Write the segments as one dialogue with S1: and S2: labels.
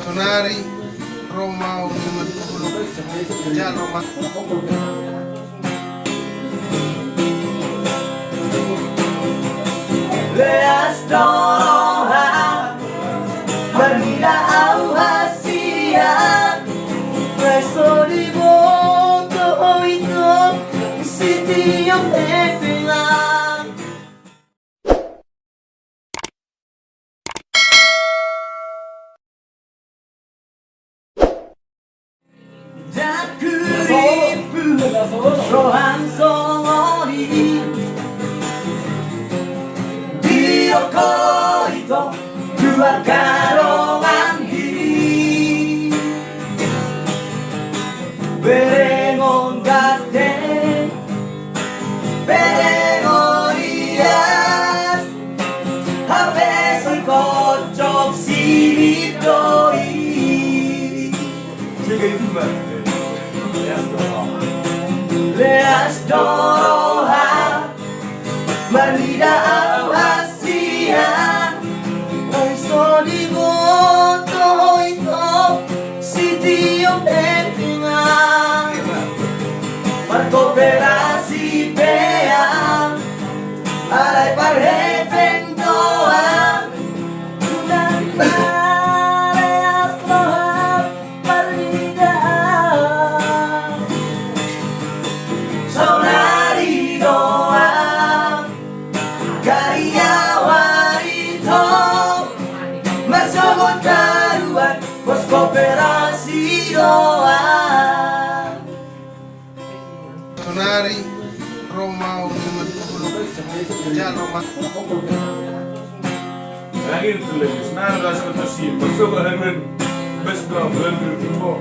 S1: Sonari Roma ya Roma.
S2: Leas doha Marmila au hasia Preso di voto oito Siti yung epilang Dakuripu Rohan songori Koito dua karongan hi Berengon gate Berengon ias Habe soy kocok sinitoi Leas doroha Marmida au hasia Preso di voto oito Siti yung epilang Markooperasi peang Alay parheten doang Ulang mareas loham Marmidaan Sonari doang Karyawan itu Masuk taruhan Pos kooperasi doang
S1: Sonari Roma ya Roma.
S3: Lagi itu lagi, senar rasa bersih, masuk ke dalam bus drum, dalam rumah.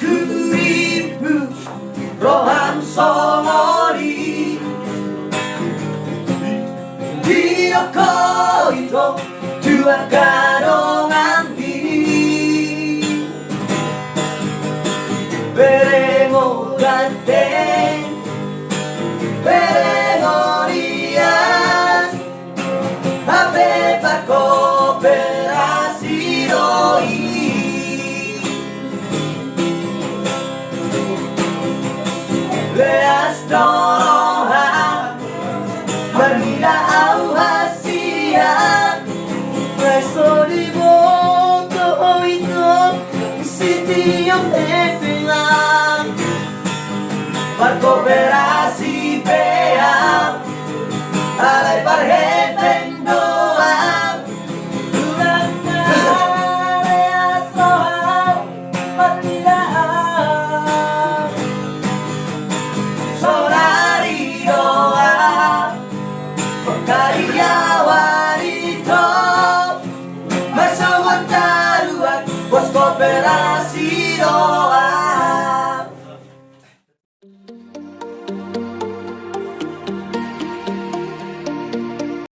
S2: Dakuripu Roham songori Dio koito dua karongan hi Berengo gante Berengo ias Habe kooperasi doi Leas doroha Marmila au hasia Preso di voto oito Siti yung epilang Markooperasi peang Alay parheten doang Ulang mareas loham Marmidaan Sonari doang Karyawan itu Masuk taruhan Pos kooperasi doang